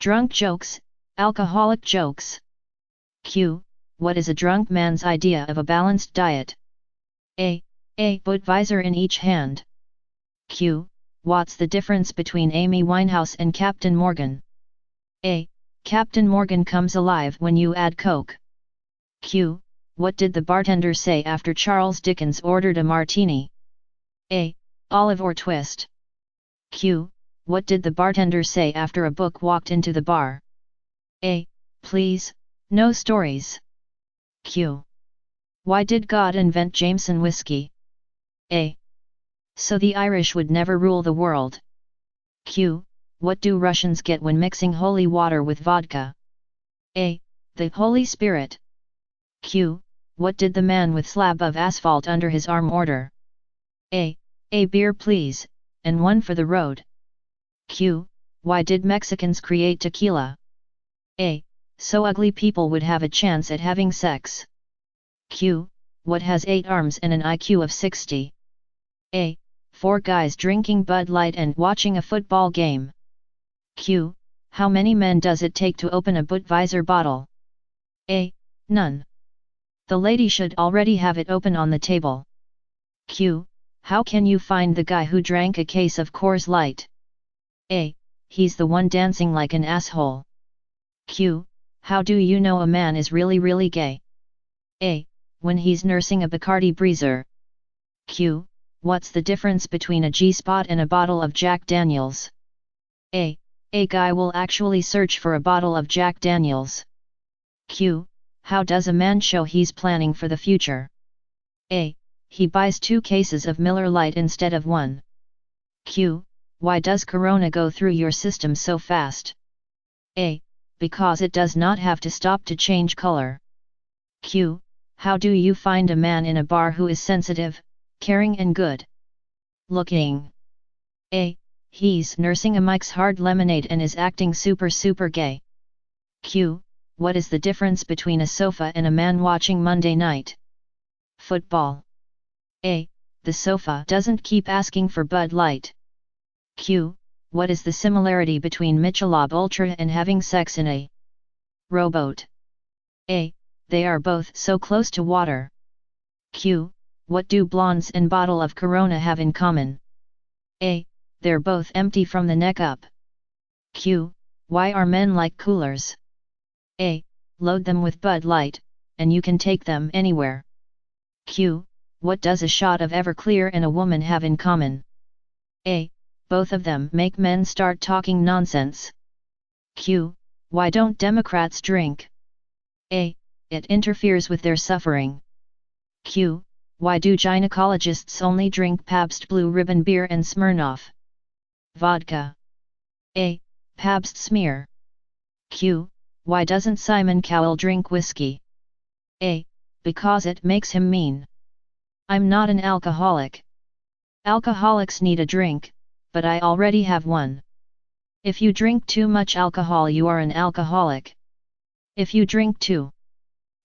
Drunk jokes, alcoholic jokes. Q. What is a drunk man's idea of a balanced diet? A. Budweiser in each hand. Q. What's the difference between Amy Winehouse and Captain Morgan? A. Captain Morgan comes alive when you add Coke. Q. What did the bartender say after Charles Dickens ordered a martini? A. Olive or twist. Q. What did the bartender say after a book walked into the bar? A. Please, no stories. Q. Why did God invent Jameson whiskey? A. So the Irish would never rule the world. Q. What do Russians get when mixing holy water with vodka? A. The Holy Spirit. Q. What did the man with slab of asphalt under his arm order? A. A beer please, and one for the road. Q. Why did Mexicans create tequila? A. So ugly people would have a chance at having sex. Q. What has 8 arms and an IQ of 60? A. 4 guys drinking Bud Light and watching a football game. Q. How many men does it take to open a Budweiser bottle? A. None. The lady should already have it open on the table. Q. How can you find the guy who drank a case of Coors Light? A. He's the one dancing like an asshole. Q. How do you know a man is really gay? A. When he's nursing a Bacardi Breezer. Q. What's the difference between a G-spot and a bottle of Jack Daniels? A. A guy will actually search for a bottle of Jack Daniels. Q. How does a man show he's planning for the future? A. He buys 2 cases of Miller Lite instead of 1. Q. Why does Corona go through your system so fast? A. Because it does not have to stop to change color. Q. How do you find a man in a bar who is sensitive, caring and good looking? A. He's nursing a Mike's Hard Lemonade and is acting super gay. Q. What is the difference between a sofa and a man watching Monday Night Football? A. The sofa doesn't keep asking for Bud Light. Q. What is the similarity between Michelob Ultra and having sex in a rowboat? A. They are both so close to water. Q. What do blondes and bottle of Corona have in common? A. They're both empty from the neck up. Q. Why are men like coolers? A. Load them with Bud Light, and you can take them anywhere. Q. What does a shot of Everclear and a woman have in common? A. Both of them make men start talking nonsense. Q. Why don't Democrats drink? A. It interferes with their suffering. Q. Why do gynecologists only drink Pabst Blue Ribbon beer and Smirnoff vodka? A. Pabst smear. Q. Why doesn't Simon Cowell drink whiskey? A. Because it makes him mean. I'm not an alcoholic. Alcoholics need a drink, but I already have one. If you drink too much alcohol, you are an alcoholic. If you drink too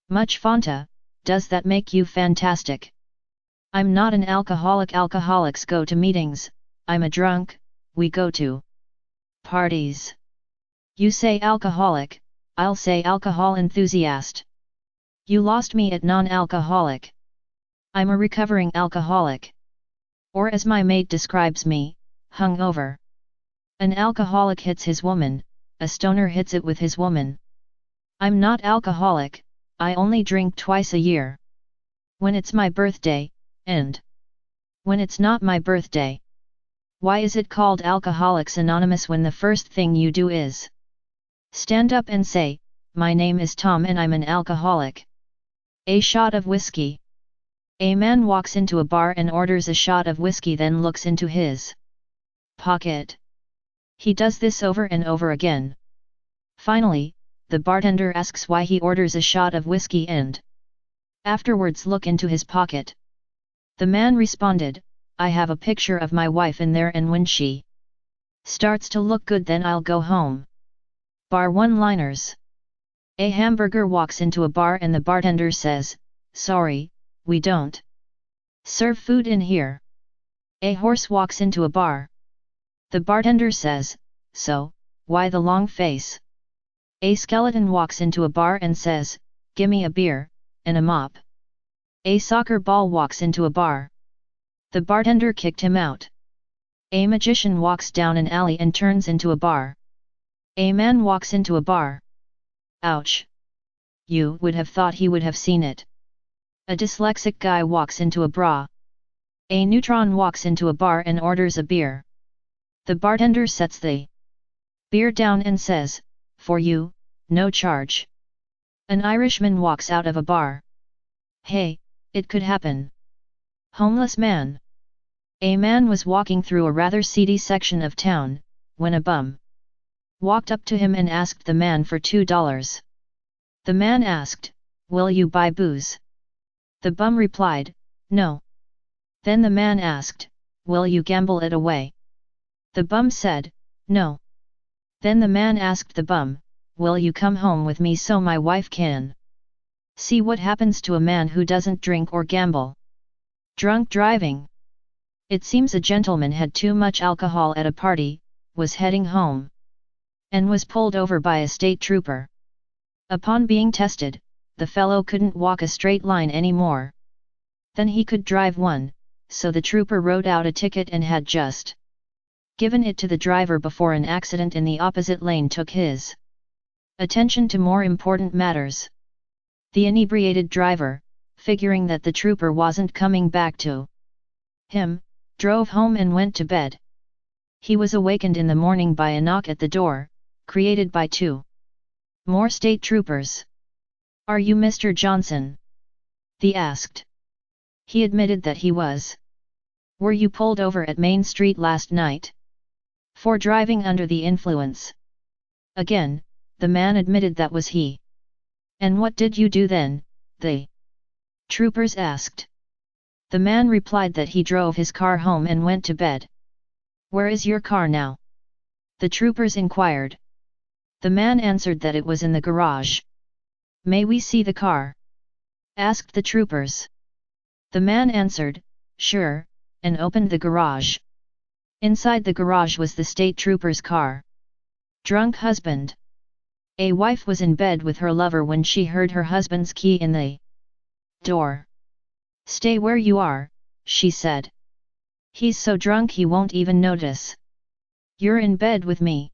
much Fanta, does that make you fantastic? I'm not an alcoholic. Alcoholics go to meetings, I'm a drunk, we go to parties. You say alcoholic, I'll say alcohol enthusiast. You lost me at non-alcoholic. I'm a recovering alcoholic. Or as my mate describes me, hungover. An alcoholic hits his woman, a stoner hits it with his woman. I'm not alcoholic, I only drink twice a year. When it's my birthday, and when it's not my birthday. Why is it called Alcoholics Anonymous when the first thing you do is stand up and say, my name is Tom and I'm an alcoholic? A shot of whiskey. A man walks into a bar and orders a shot of whiskey, then looks into his pocket. He does this over and over again. Finally, the bartender asks why he orders a shot of whiskey and afterwards look into his pocket. The man responded, I have a picture of my wife in there and when she starts to look good then I'll go home. Bar one-liners. A hamburger walks into a bar and the bartender says, sorry, we don't serve food in here. A horse walks into a bar. The bartender says, so, why the long face? A skeleton walks into a bar and says, "Gimme a beer, and a mop." A soccer ball walks into a bar. The bartender kicked him out. A magician walks down an alley and turns into a bar. A man walks into a bar. Ouch! You would have thought he would have seen it. A dyslexic guy walks into a bra. A neutron walks into a bar and orders a beer. The bartender sets the beer down and says, "For you, no charge." An Irishman walks out of a bar. Hey, it could happen. Homeless man. A man was walking through a rather seedy section of town, when a bum walked up to him and asked the man for $2. The man asked, "Will you buy booze?" The bum replied, "No." Then the man asked, "Will you gamble it away?" The bum said, "No." Then the man asked the bum, "Will you come home with me so my wife can see what happens to a man who doesn't drink or gamble?" Drunk driving. It seems a gentleman had too much alcohol at a party, was heading home, and was pulled over by a state trooper. Upon being tested, the fellow couldn't walk a straight line anymore. Then he could drive one, so the trooper wrote out a ticket and had just given it to the driver before an accident in the opposite lane took his attention to more important matters. The inebriated driver, figuring that the trooper wasn't coming back to him, drove home and went to bed. He was awakened in the morning by a knock at the door, created by two more state troopers. "Are you Mr. Johnson?" they asked. He admitted that he was. "Were you pulled over at Main Street last night for driving under the influence?" Again, the man admitted that was he. "And what did you do then?" the troopers asked. The man replied that he drove his car home and went to bed. "Where is your car now?" the troopers inquired. The man answered that it was in the garage. "May we see the car?" asked the troopers. The man answered, "Sure," and opened the garage. Inside the garage was the state trooper's car. Drunk husband. A wife was in bed with her lover when she heard her husband's key in the door. "Stay where you are," she said. "He's so drunk he won't even notice. You're in bed with me."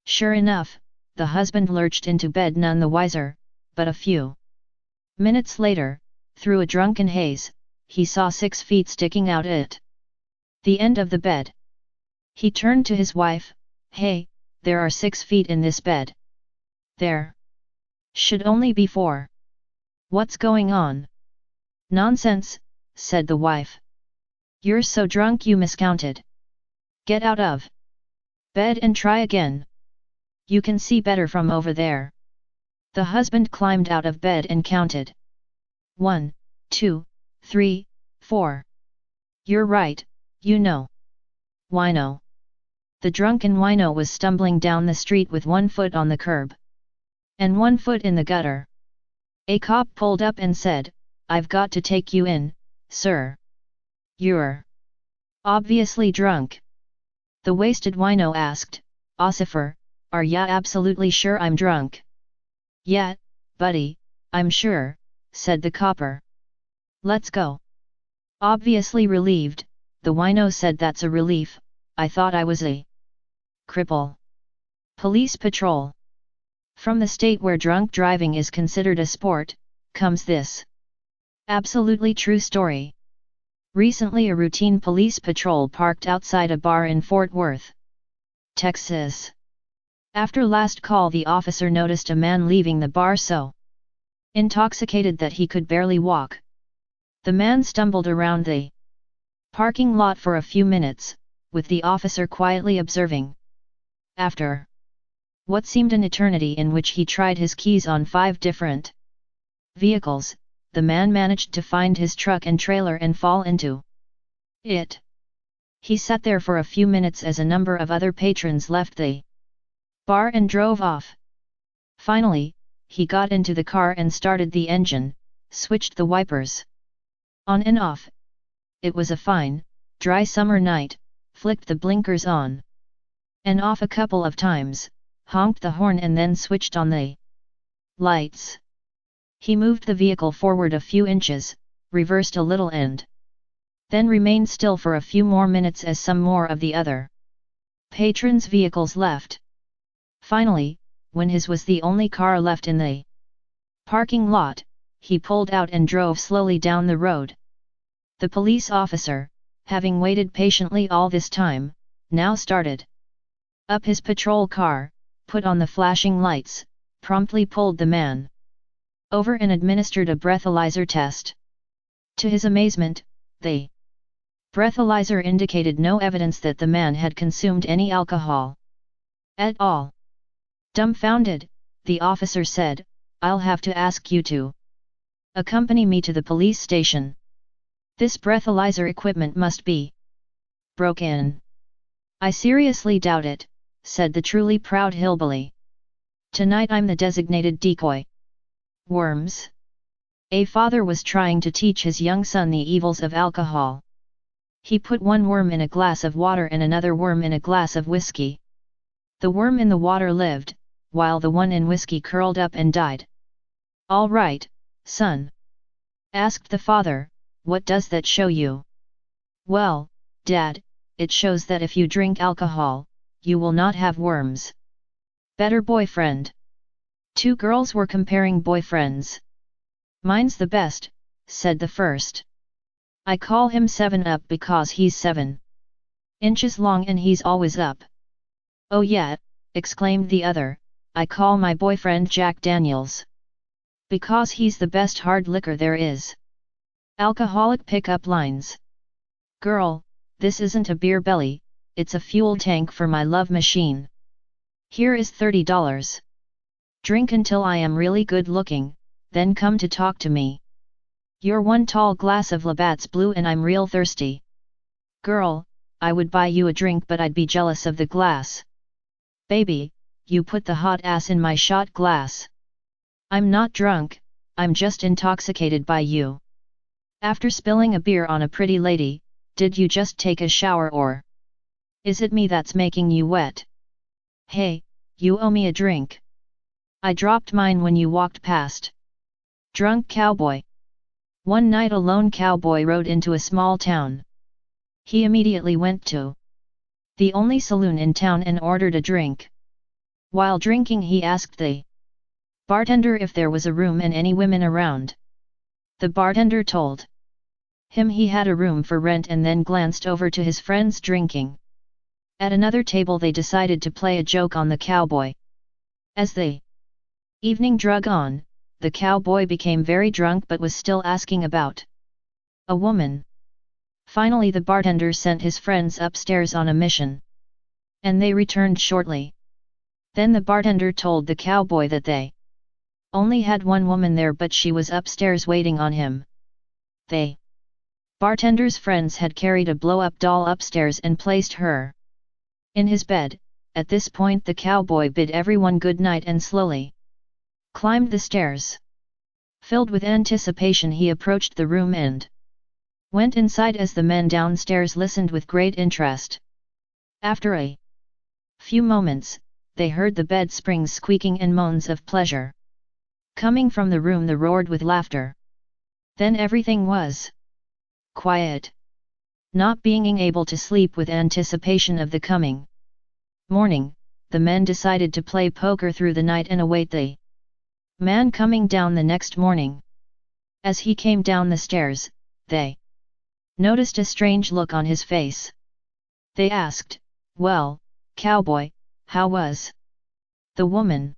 Sure enough, the husband lurched into bed none the wiser, but a few minutes later, through a drunken haze, he saw 6 feet sticking out at the end of the bed. He turned to his wife, "Hey, there are 6 feet in this bed. There should only be 4. What's going on?" "Nonsense," said the wife. "You're so drunk you miscounted. Get out of bed and try again. You can see better from over there." The husband climbed out of bed and counted. 1, 2, 3, 4. "You're right, you know. Wino." The drunken wino was stumbling down the street with 1 foot on the curb and 1 foot in the gutter. A cop pulled up and said, "I've got to take you in, sir. You're obviously drunk." The wasted wino asked, "Ossifer, are ya absolutely sure I'm drunk?" "Yeah, buddy, I'm sure," said the copper. "Let's go." Obviously relieved, the wino said, "That's a relief, I thought I was a cripple." Police patrol. From the state where drunk driving is considered a sport, comes this absolutely true story. Recently a routine police patrol parked outside a bar in Fort Worth, Texas. After last call the officer noticed a man leaving the bar so intoxicated that he could barely walk. The man stumbled around the parking lot for a few minutes, with the officer quietly observing. After what seemed an eternity in which he tried his keys on 5 different vehicles, the man managed to find his truck and trailer and fall into it. He sat there for a few minutes as a number of other patrons left the bar and drove off. Finally, he got into the car and started the engine, switched the wipers on and off. It was a fine, dry summer night, flicked the blinkers on and off a couple of times, honked the horn and then switched on the lights. He moved the vehicle forward a few inches, reversed a little and then remained still for a few more minutes as some more of the other patrons' vehicles left. Finally, when his was the only car left in the parking lot, he pulled out and drove slowly down the road. The police officer, having waited patiently all this time, now started up his patrol car, put on the flashing lights, promptly pulled the man over and administered a breathalyzer test. To his amazement, the breathalyzer indicated no evidence that the man had consumed any alcohol at all. Dumbfounded, the officer said, "I'll have to ask you to accompany me to the police station. This breathalyzer equipment must be broken." "I seriously doubt it," said the truly proud hillbilly. "Tonight I'm the designated decoy." Worms. A father was trying to teach his young son the evils of alcohol. He put one worm in a glass of water and another worm in a glass of whiskey. The worm in the water lived, while the one in whiskey curled up and died. "All right, son," asked the father, "what does that show you?" "Well, Dad, it shows that if you drink alcohol, you will not have worms." "Better boyfriend." Two girls were comparing boyfriends. "Mine's the best," said the first. "I call him 7 Up because he's 7 inches long and he's always up." "Oh yeah," exclaimed the other, "I call my boyfriend Jack Daniels. Because he's the best hard liquor there is." Alcoholic pickup lines. "Girl, this isn't a beer belly, it's a fuel tank for my love machine. Here is $30. Drink until I am really good looking, then come to talk to me. You're one tall glass of Labatt's Blue and I'm real thirsty. Girl, I would buy you a drink but I'd be jealous of the glass. Baby, you put the hot ass in my shot glass. I'm not drunk, I'm just intoxicated by you. After spilling a beer on a pretty lady, did you just take a shower or is it me that's making you wet? Hey, you owe me a drink. I dropped mine when you walked past." Drunk cowboy. One night a lone cowboy rode into a small town. He immediately went to the only saloon in town and ordered a drink. While drinking he asked the bartender if there was a room and any women around. The bartender told him he had a room for rent and then glanced over to his friends drinking. At another table they decided to play a joke on the cowboy. As the evening drug on, the cowboy became very drunk but was still asking about a woman. Finally the bartender sent his friends upstairs on a mission. And they returned shortly. Then the bartender told the cowboy that they only had one woman there but she was upstairs waiting on him. The bartender's friends had carried a blow-up doll upstairs and placed her in his bed. At this point the cowboy bid everyone good night and slowly climbed the stairs. Filled with anticipation he approached the room and went inside as the men downstairs listened with great interest. After a few moments, they heard the bed springs squeaking and moans of pleasure. Coming from the room they roared with laughter. Then everything was quiet. Not being able to sleep with anticipation of the coming morning, the men decided to play poker through the night and await the man coming down the next morning. As he came down the stairs, they noticed a strange look on his face. They asked, "Well, cowboy, how was the woman?"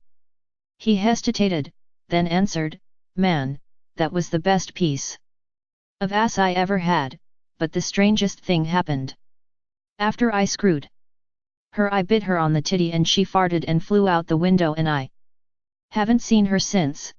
He hesitated, then answered, "Man, that was the best piece of ass I ever had, but the strangest thing happened. After I screwed her I bit her on the titty and she farted and flew out the window and I haven't seen her since."